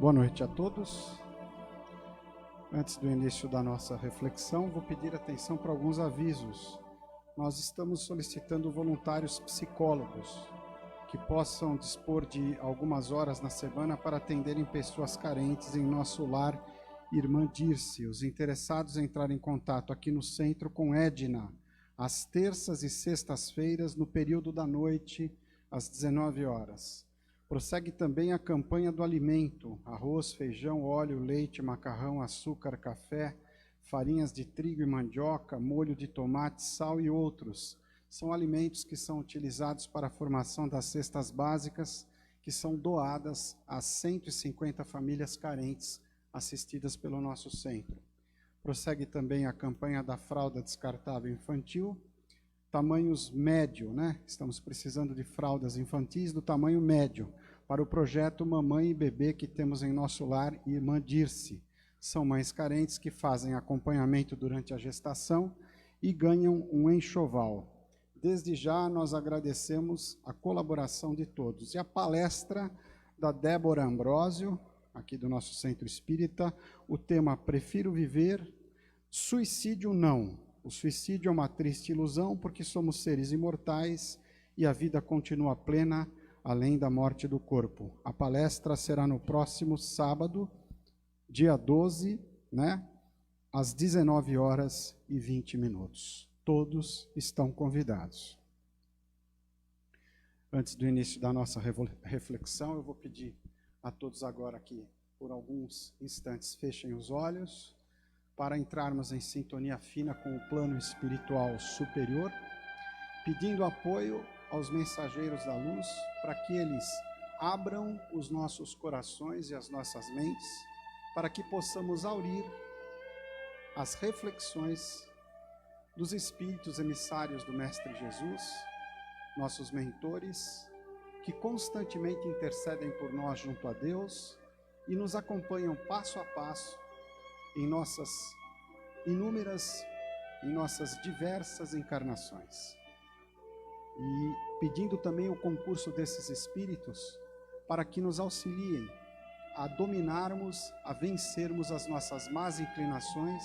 Boa noite a todos. Antes do início da nossa reflexão, vou pedir atenção para alguns avisos. Nós estamos solicitando voluntários psicólogos que possam dispor de algumas horas na semana para atenderem pessoas carentes em nosso lar Irmã Dirce. Os interessados em entrar em contato aqui no centro com Edna, às terças e sextas-feiras, no período da noite, às 19 horas. Prossegue também a campanha do alimento: arroz, feijão, óleo, leite, macarrão, açúcar, café, farinhas de trigo e mandioca, molho de tomate, sal e outros. São alimentos que são utilizados para a formação das cestas básicas, que são doadas às 150 famílias carentes assistidas pelo nosso centro. Prossegue também a campanha da fralda descartável infantil, tamanhos médio, Estamos precisando de fraldas infantis do tamanho médio, para o projeto Mamãe e Bebê que temos em nosso lar, Irmã Dirce. São mães carentes que fazem acompanhamento durante a gestação e ganham um enxoval. Desde já nós agradecemos a colaboração de todos. E a palestra da Débora Ambrósio, aqui do nosso Centro Espírita, o tema Prefiro Viver, Suicídio Não. O suicídio é uma triste ilusão porque somos seres imortais e a vida continua plena além da morte do corpo. A palestra será no próximo sábado, dia 12, às 19h20. Todos estão convidados. Antes do início da nossa reflexão, eu vou pedir a todos agora que, por alguns instantes, fechem os olhos para entrarmos em sintonia fina com o plano espiritual superior, pedindo apoio aos mensageiros da luz para que eles abram os nossos corações e as nossas mentes para que possamos aurir as reflexões dos espíritos emissários do Mestre Jesus, nossos mentores, que constantemente intercedem por nós junto a Deus e nos acompanham passo a passo em nossas diversas encarnações. E pedindo também o concurso desses espíritos para que nos auxiliem a dominarmos, a vencermos as nossas más inclinações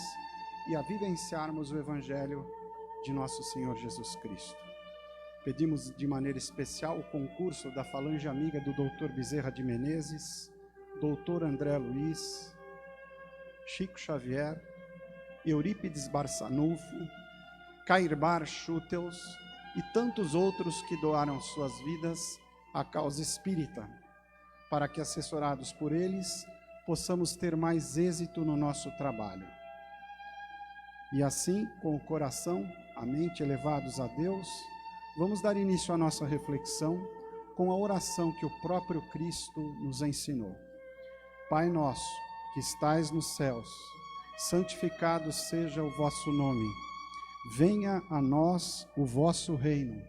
e a vivenciarmos o Evangelho de nosso Senhor Jesus Cristo. Pedimos de maneira especial o concurso da falange amiga do Dr. Bezerra de Menezes, Dr. André Luiz, Chico Xavier, Eurípides Barçanufo, Cairbar Schüttels e tantos outros que doaram suas vidas à causa espírita, para que, assessorados por eles, possamos ter mais êxito no nosso trabalho. E assim, com o coração, a mente elevados a Deus, vamos dar início à nossa reflexão com a oração que o próprio Cristo nos ensinou. Pai nosso, que estais nos céus, santificado seja o vosso nome. Venha a nós o vosso reino,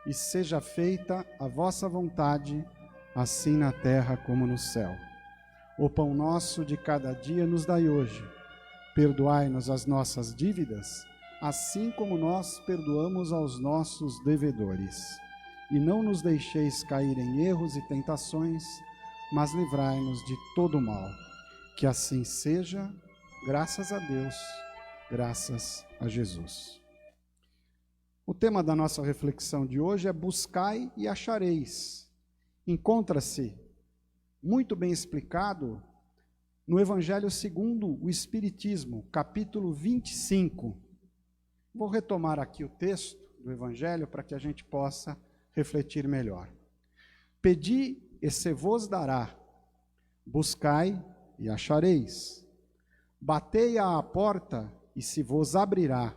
e seja feita a vossa vontade, assim na terra como no céu. O pão nosso de cada dia nos dai hoje. Perdoai-nos as nossas dívidas, assim como nós perdoamos aos nossos devedores. E não nos deixeis cair em erros e tentações, mas livrai-nos de todo mal. Que assim seja, graças a Deus, graças a Jesus. O tema da nossa reflexão de hoje é buscai e achareis. Encontra-se muito bem explicado no Evangelho segundo o Espiritismo, capítulo 25. Vou retomar aqui o texto do Evangelho para que a gente possa refletir melhor. Pedi e se vos dará, buscai e achareis. Batei à porta e se vos abrirá,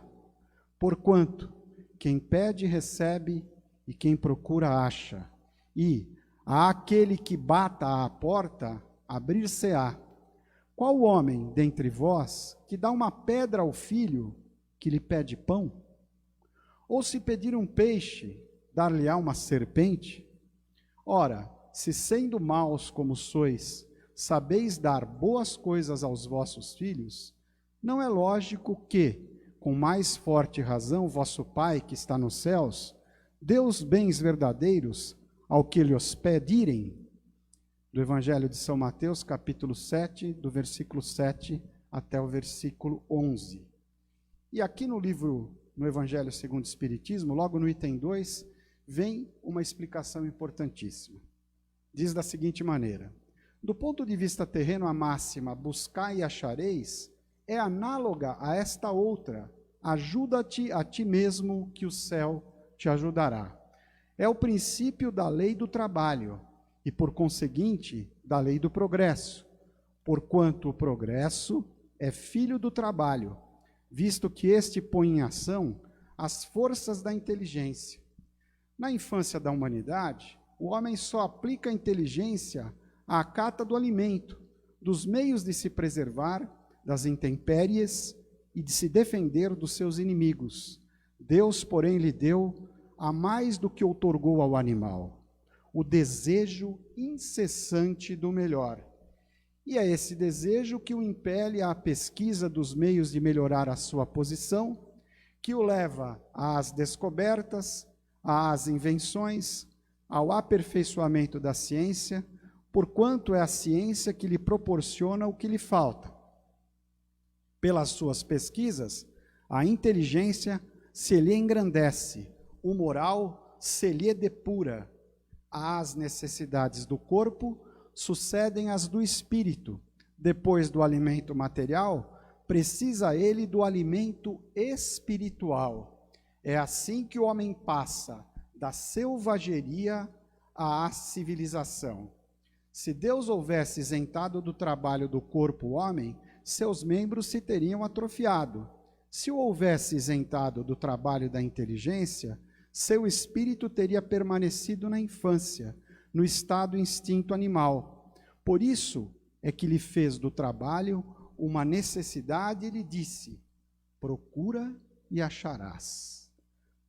porquanto quem pede recebe e quem procura acha, e a aquele que bata à porta abrir-se-á. Qual homem dentre vós que dá uma pedra ao filho que lhe pede pão? Ou se pedir um peixe, dar-lhe-á uma serpente? Ora, se sendo maus como sois, sabeis dar boas coisas aos vossos filhos, não é lógico que, com mais forte razão, vosso Pai que está nos céus, dê os bens verdadeiros ao que lhes pedirem. do Evangelho de São Mateus, capítulo 7, do versículo 7 até o versículo 11. E aqui no Evangelho segundo o Espiritismo, logo no item 2, vem uma explicação importantíssima. Diz da seguinte maneira: do ponto de vista terreno, a máxima buscai e achareis é análoga a esta outra: ajuda-te a ti mesmo que o céu te ajudará. É o princípio da lei do trabalho e, por conseguinte, da lei do progresso, porquanto o progresso é filho do trabalho, visto que este põe em ação as forças da inteligência. Na infância da humanidade, o homem só aplica a inteligência à cata do alimento, dos meios de se preservar das intempéries e de se defender dos seus inimigos. Deus, porém, lhe deu a mais do que outorgou ao animal: o desejo incessante do melhor. E é esse desejo que o impele à pesquisa dos meios de melhorar a sua posição, que o leva às descobertas, às invenções, ao aperfeiçoamento da ciência, porquanto é a ciência que lhe proporciona o que lhe falta. Pelas suas pesquisas, a inteligência se lhe engrandece, o moral se lhe depura. Às necessidades do corpo sucedem as do espírito. Depois do alimento material, precisa ele do alimento espiritual. É assim que o homem passa da selvageria à civilização. Se Deus houvesse isentado do trabalho do corpo o homem, seus membros se teriam atrofiado. Se o houvesse isentado do trabalho da inteligência, seu espírito teria permanecido na infância, no estado instinto animal. Por isso é que lhe fez do trabalho uma necessidade e lhe disse: procura e acharás.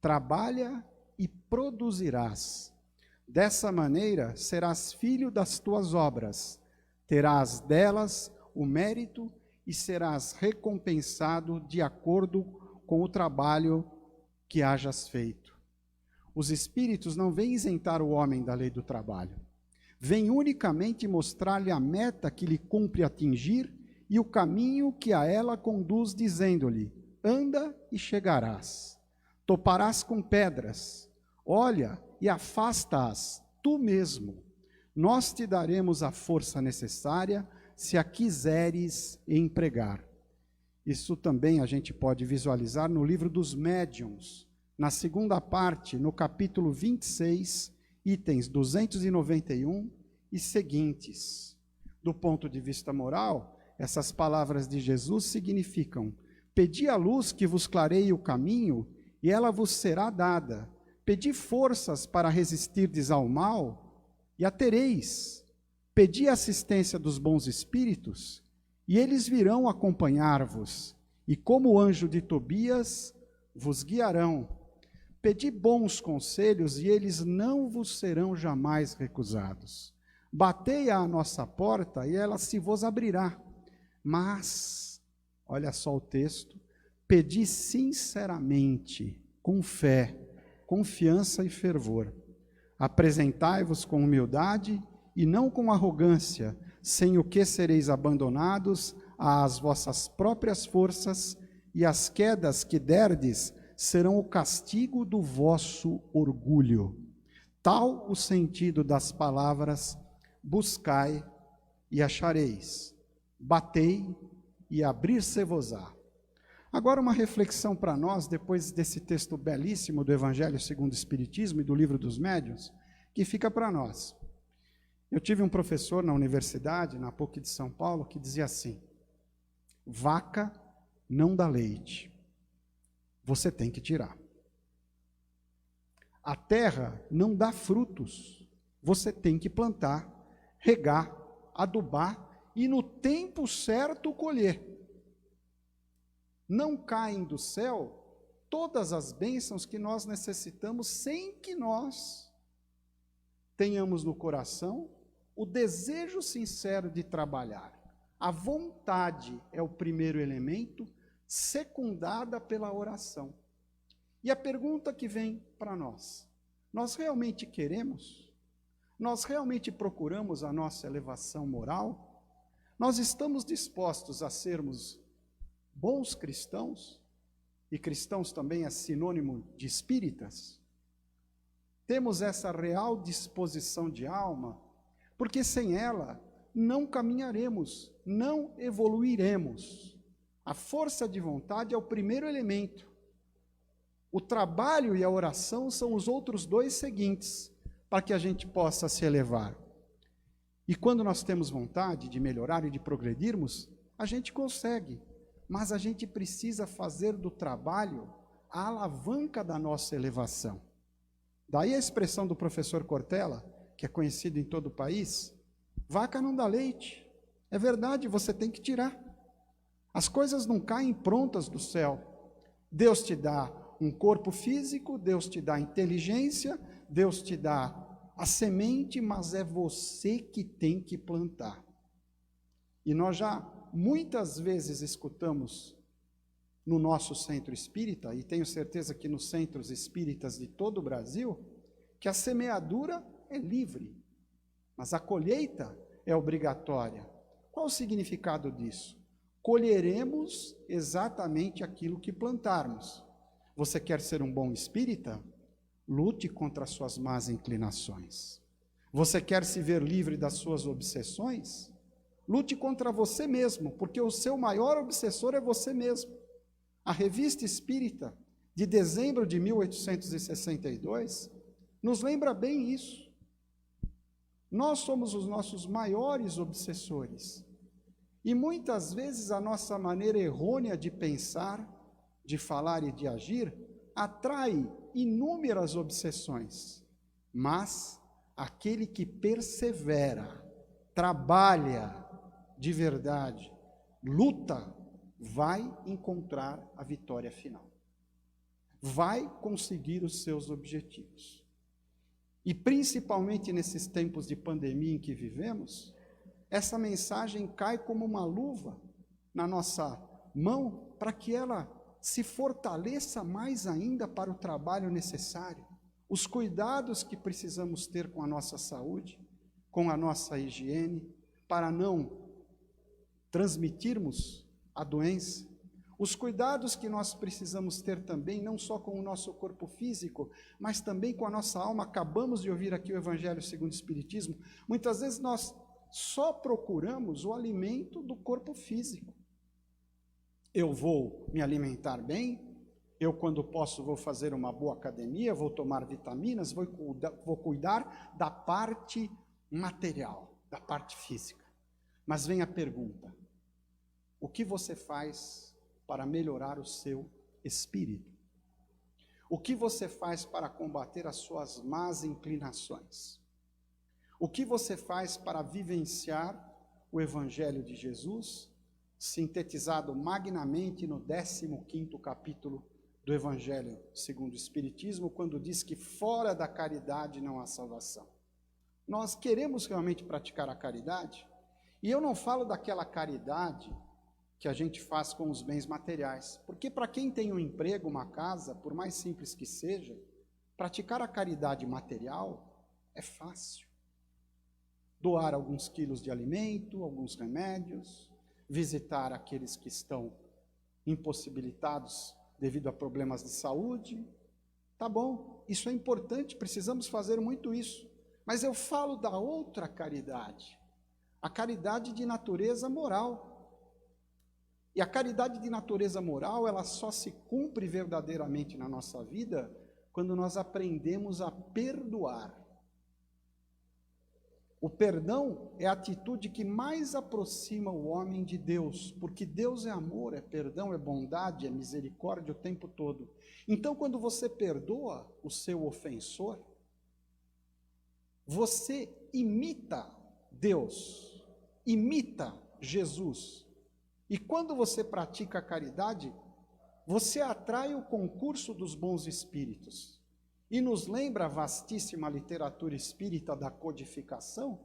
Trabalha e produzirás. Dessa maneira serás filho das tuas obras, terás delas o mérito e serás recompensado de acordo com o trabalho que hajas feito. Os espíritos não vêm isentar o homem da lei do trabalho. Vêm unicamente mostrar-lhe a meta que lhe cumpre atingir e o caminho que a ela conduz, dizendo-lhe: anda e chegarás. Toparás com pedras, olha e afasta-as tu mesmo. Nós te daremos a força necessária se a quiseres empregar. Isso também a gente pode visualizar no livro dos Médiuns, na segunda parte, no capítulo 26, itens 291 e seguintes. Do ponto de vista moral, essas palavras de Jesus significam: pedi a luz que vos clareie o caminho, e ela vos será dada. Pedi forças para resistirdes ao mal, e a tereis. Pedi a assistência dos bons espíritos, e eles virão acompanhar-vos, e como o anjo de Tobias, vos guiarão. Pedi bons conselhos, e eles não vos serão jamais recusados. Batei à nossa porta, e ela se vos abrirá. Mas, olha só o texto, pedi sinceramente, com fé, confiança e fervor. Apresentai-vos com humildade e não com arrogância, sem o que sereis abandonados às vossas próprias forças, e as quedas que derdes serão o castigo do vosso orgulho. Tal o sentido das palavras: buscai e achareis, batei e abrir-se-vos-á. Agora uma reflexão para nós, depois desse texto belíssimo do Evangelho segundo o Espiritismo e do Livro dos Médiuns, que fica para nós. Eu tive um professor na universidade, na PUC de São Paulo, que dizia assim: vaca não dá leite, você tem que tirar. A terra não dá frutos, você tem que plantar, regar, adubar e no tempo certo colher. Não caem do céu todas as bênçãos que nós necessitamos sem que nós tenhamos no coração o desejo sincero de trabalhar. A vontade é o primeiro elemento, secundada pela oração. E a pergunta que vem para nós: nós realmente queremos? Nós realmente procuramos a nossa elevação moral? Nós estamos dispostos a sermos bons cristãos? E cristãos também é sinônimo de espíritas? Temos essa real disposição de alma? Porque sem ela não caminharemos, não evoluiremos. A força de vontade é o primeiro elemento. O trabalho e a oração são os outros dois seguintes, para que a gente possa se elevar. E quando nós temos vontade de melhorar e de progredirmos, a gente consegue, mas a gente precisa fazer do trabalho a alavanca da nossa elevação. Daí a expressão do professor Cortella, que é conhecido em todo o país: vaca não dá leite. É verdade, você tem que tirar. As coisas não caem prontas do céu. Deus te dá um corpo físico, Deus te dá inteligência, Deus te dá a semente, mas é você que tem que plantar. E nós já muitas vezes escutamos no nosso centro espírita, e tenho certeza que nos centros espíritas de todo o Brasil, que a semeadura é livre, mas a colheita é obrigatória. Qual o significado disso? Colheremos exatamente aquilo que plantarmos. Você quer ser um bom espírita? Lute contra as suas más inclinações. Você quer se ver livre das suas obsessões? Lute contra você mesmo, porque o seu maior obsessor é você mesmo. A Revista Espírita, de dezembro de 1862, nos lembra bem isso. Nós somos os nossos maiores obsessores. E muitas vezes a nossa maneira errônea de pensar, de falar e de agir atrai inúmeras obsessões. Mas aquele que persevera, trabalha de verdade, luta, vai encontrar a vitória final. Vai conseguir os seus objetivos. E principalmente nesses tempos de pandemia em que vivemos, essa mensagem cai como uma luva na nossa mão para que ela se fortaleça mais ainda para o trabalho necessário, os cuidados que precisamos ter com a nossa saúde, com a nossa higiene, para não transmitirmos a doença, os cuidados que nós precisamos ter também, não só com o nosso corpo físico, mas também com a nossa alma. Acabamos de ouvir aqui o Evangelho segundo o Espiritismo. Muitas vezes nós só procuramos o alimento do corpo físico. Eu vou me alimentar bem, eu quando posso vou fazer uma boa academia, vou tomar vitaminas, vou cuidar da parte material, da parte física. Mas vem a pergunta: o que você faz para melhorar o seu espírito? O que você faz para combater as suas más inclinações? O que você faz para vivenciar o Evangelho de Jesus, sintetizado magnamente no 15º capítulo do Evangelho segundo o Espiritismo, quando diz que fora da caridade não há salvação? Nós queremos realmente praticar a caridade? E eu não falo daquela caridade que a gente faz com os bens materiais, porque para quem tem um emprego, uma casa, por mais simples que seja, praticar a caridade material é fácil. Doar alguns quilos de alimento, alguns remédios, visitar aqueles que estão impossibilitados devido a problemas de saúde. Tá bom, isso é importante, precisamos fazer muito isso. Mas eu falo da outra caridade, a caridade de natureza moral. E a caridade de natureza moral, ela só se cumpre verdadeiramente na nossa vida quando nós aprendemos a perdoar. O perdão é a atitude que mais aproxima o homem de Deus, porque Deus é amor, é perdão, é bondade, é misericórdia o tempo todo. Então, quando você perdoa o seu ofensor, você imita Deus, imita Jesus. E quando você pratica a caridade, você atrai o concurso dos bons espíritos. E nos lembra a vastíssima literatura espírita da codificação,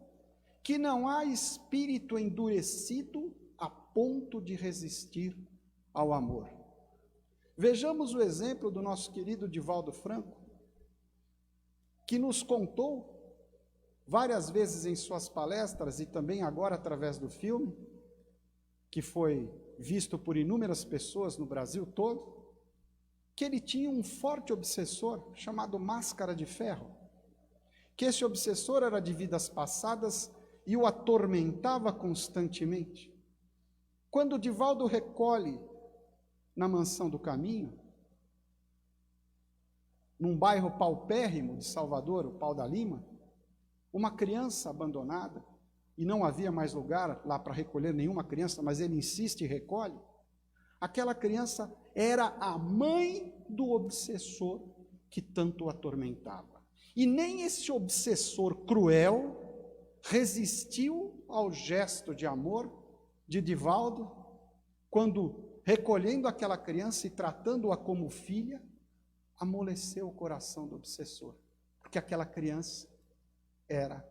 que não há espírito endurecido a ponto de resistir ao amor. Vejamos o exemplo do nosso querido Divaldo Franco, que nos contou várias vezes em suas palestras e também agora através do filme, que foi visto por inúmeras pessoas no Brasil todo, que ele tinha um forte obsessor chamado Máscara de Ferro, que esse obsessor era de vidas passadas e o atormentava constantemente. Quando Divaldo recolhe na Mansão do Caminho, num bairro paupérrimo de Salvador, o Pau da Lima, uma criança abandonada, e não havia mais lugar lá para recolher nenhuma criança, mas ele insiste e recolhe. Aquela criança era a mãe do obsessor que tanto o atormentava. E nem esse obsessor cruel resistiu ao gesto de amor de Divaldo, quando, recolhendo aquela criança e tratando-a como filha, amoleceu o coração do obsessor, porque aquela criança era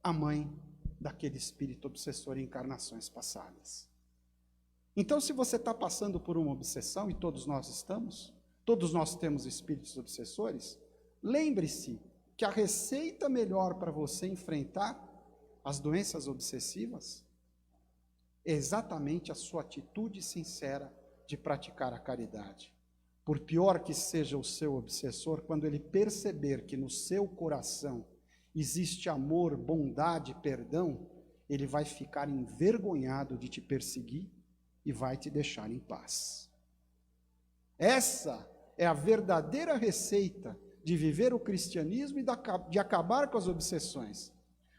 a mãe daquele espírito obsessor em encarnações passadas. Então, se você está passando por uma obsessão, e todos nós estamos, todos nós temos espíritos obsessores, lembre-se que a receita melhor para você enfrentar as doenças obsessivas é exatamente a sua atitude sincera de praticar a caridade. Por pior que seja o seu obsessor, quando ele perceber que no seu coração existe amor, bondade, perdão, ele vai ficar envergonhado de te perseguir e vai te deixar em paz. Essa é a verdadeira receita de viver o cristianismo e de acabar com as obsessões.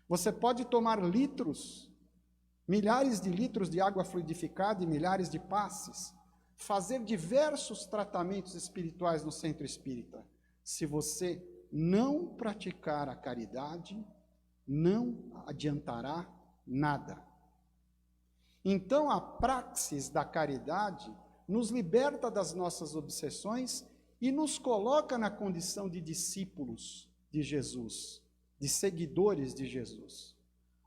Você pode tomar litros, milhares de litros de água fluidificada e milhares de passes, fazer diversos tratamentos espirituais no centro espírita. Se você não praticar a caridade, não adiantará nada. Então, a praxis da caridade nos liberta das nossas obsessões e nos coloca na condição de discípulos de Jesus, de seguidores de Jesus.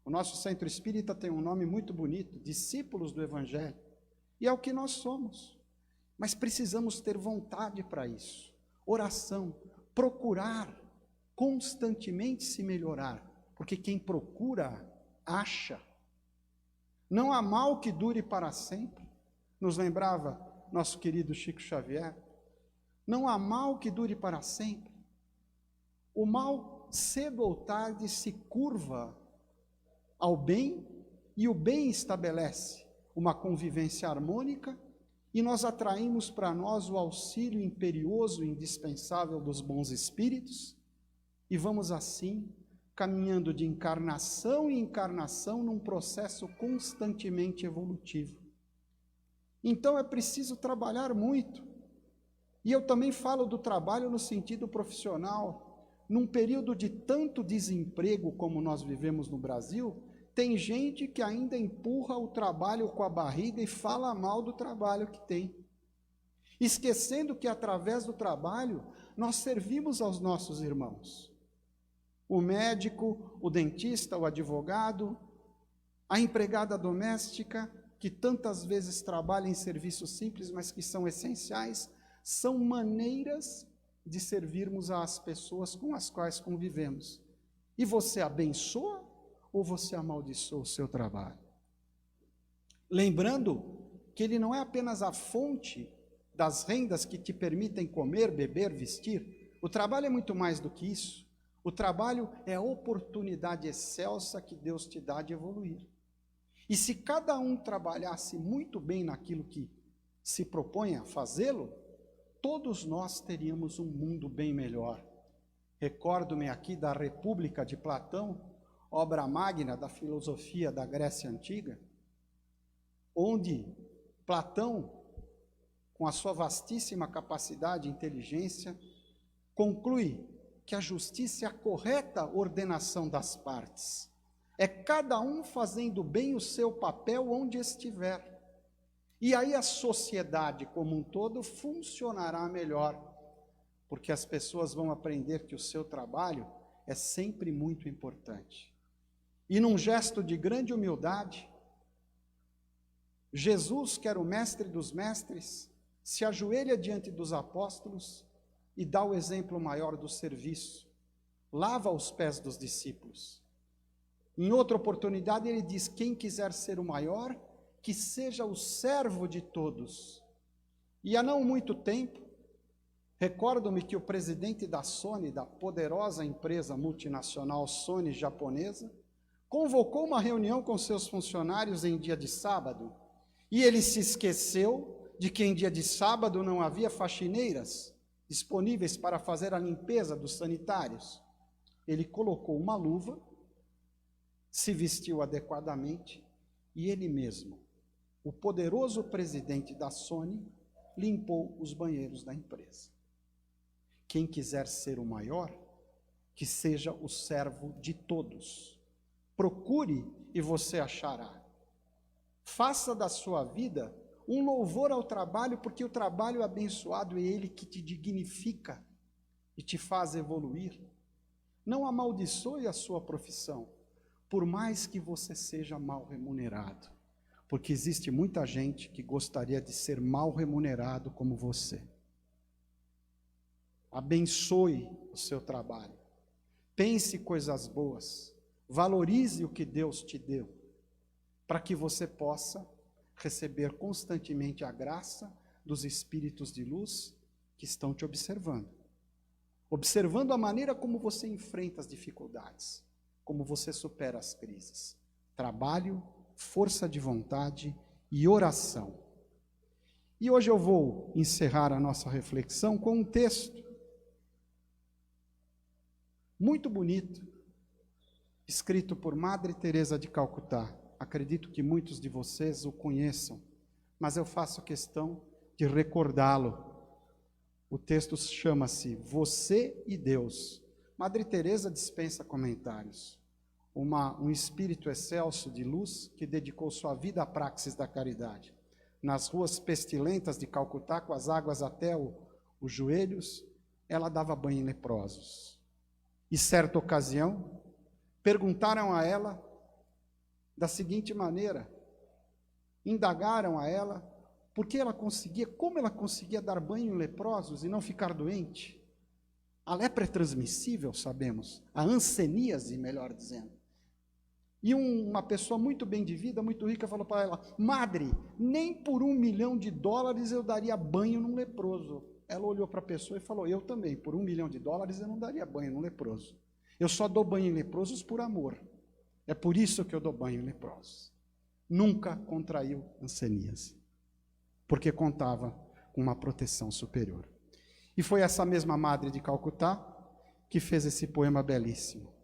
O nosso centro espírita tem um nome muito bonito, discípulos do Evangelho, e é o que nós somos. Mas precisamos ter vontade para isso, oração, procurar constantemente se melhorar, porque quem procura, acha. Não há mal que dure para sempre, nos lembrava nosso querido Chico Xavier. Não há mal que dure para sempre. O mal, cedo ou tarde, se curva ao bem, e o bem estabelece uma convivência harmônica, e nós atraímos para nós o auxílio imperioso e indispensável dos bons espíritos, e vamos assim caminhando de encarnação em encarnação num processo constantemente evolutivo. Então é preciso trabalhar muito. E eu também falo do trabalho no sentido profissional. Num período de tanto desemprego como nós vivemos no Brasil, tem gente que ainda empurra o trabalho com a barriga e fala mal do trabalho que tem, esquecendo que através do trabalho nós servimos aos nossos irmãos. O médico, o dentista, o advogado, a empregada doméstica, que tantas vezes trabalha em serviços simples, mas que são essenciais, são maneiras de servirmos às pessoas com as quais convivemos. E você abençoa ou você amaldiçoa o seu trabalho? Lembrando que ele não é apenas a fonte das rendas que te permitem comer, beber, vestir. O trabalho é muito mais do que isso. O trabalho é a oportunidade excelsa que Deus te dá de evoluir. E se cada um trabalhasse muito bem naquilo que se propõe a fazê-lo, todos nós teríamos um mundo bem melhor. Recordo-me aqui da República de Platão, obra magna da filosofia da Grécia Antiga, onde Platão, com a sua vastíssima capacidade e inteligência, conclui que a justiça é a correta ordenação das partes. É cada um fazendo bem o seu papel onde estiver. E aí a sociedade como um todo funcionará melhor, porque as pessoas vão aprender que o seu trabalho é sempre muito importante. E num gesto de grande humildade, Jesus, que era o mestre dos mestres, se ajoelha diante dos apóstolos e dá o exemplo maior do serviço. lava os pés dos discípulos. Em outra oportunidade ele diz, quem quiser ser o maior, que seja o servo de todos. E há não muito tempo, recordo-me que o presidente da Sony, da poderosa empresa multinacional Sony japonesa, convocou uma reunião com seus funcionários em dia de sábado, e ele se esqueceu de que em dia de sábado não havia faxineiras disponíveis para fazer a limpeza dos sanitários. Ele colocou uma luva, se vestiu adequadamente, e ele mesmo, o poderoso presidente da Sony, limpou os banheiros da empresa. Quem quiser ser o maior, que seja o servo de todos. Procure e você achará. Faça da sua vida um louvor ao trabalho, porque o trabalho abençoado é ele que te dignifica e te faz evoluir. Não amaldiçoe a sua profissão, por mais que você seja mal remunerado, porque existe muita gente que gostaria de ser mal remunerado como você. Abençoe o seu trabalho, pense coisas boas, valorize o que Deus te deu, para que você possa receber constantemente a graça dos espíritos de luz que estão te observando. Observando a maneira como você enfrenta as dificuldades, como você supera as crises. Trabalho, força de vontade e oração. E hoje eu vou encerrar a nossa reflexão com um texto muito bonito, escrito por Madre Teresa de Calcutá. Acredito que muitos de vocês o conheçam, mas eu faço questão de recordá-lo. O texto chama-se Você e Deus. Madre Teresa dispensa comentários. Um espírito excelso de luz que dedicou sua vida à praxis da caridade. Nas ruas pestilentas de Calcutá, com as águas até os joelhos, ela dava banho em leprosos. E certa ocasião, perguntaram a ela da seguinte maneira, indagaram a ela como ela conseguia dar banho em leprosos e não ficar doente. A lepra é transmissível, sabemos, a hanseníase, melhor dizendo. E uma pessoa muito bem de vida, muito rica, falou para ela, Madre, nem por $1 milhão eu daria banho num leproso. Ela olhou para a pessoa e falou, eu também, por $1 milhão eu não daria banho num leproso. Eu só dou banho em leprosos por amor. É por isso que eu dou banho em leprosos. Nunca contraiu hanseníase, porque contava com uma proteção superior. E foi essa mesma Madre de Calcutá que fez esse poema belíssimo.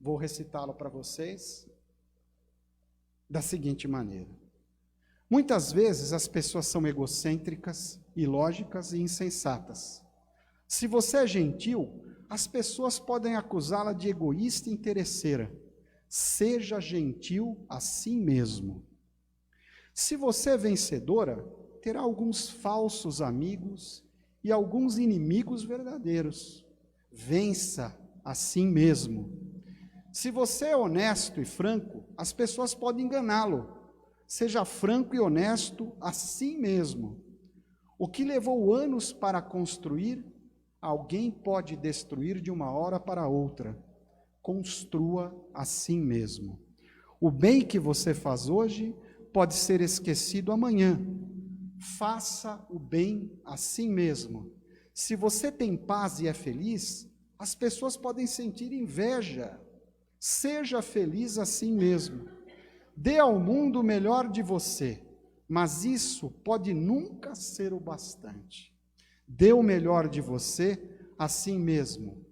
Vou recitá-lo para vocês da seguinte maneira. Muitas vezes as pessoas são egocêntricas, ilógicas e insensatas. Se você é gentil, as pessoas podem acusá-la de egoísta e interesseira. Seja gentil a si mesmo. Se você é vencedora, terá alguns falsos amigos e alguns inimigos verdadeiros. Vença a si mesmo. Se você é honesto e franco, as pessoas podem enganá-lo. Seja franco e honesto a si mesmo. O que levou anos para construir, alguém pode destruir de uma hora para outra. Construa a si mesmo. O bem que você faz hoje pode ser esquecido amanhã. Faça o bem a si mesmo. Se você tem paz e é feliz, as pessoas podem sentir inveja. Seja feliz a si mesmo. Dê ao mundo o melhor de você, mas isso pode nunca ser o bastante. Dê o melhor de você a si mesmo.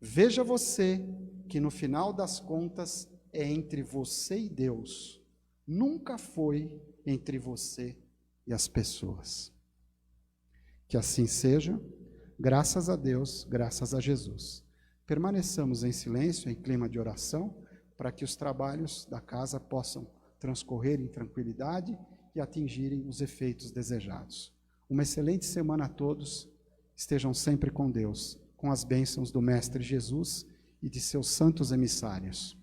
Veja você que no final das contas é entre você e Deus. Nunca foi entre você e as pessoas. Que assim seja, graças a Deus, graças a Jesus. Permaneçamos em silêncio, em clima de oração, para que os trabalhos da casa possam transcorrer em tranquilidade e atingirem os efeitos desejados. Uma excelente semana a todos, estejam sempre com Deus, com as bênçãos do Mestre Jesus e de seus santos emissários.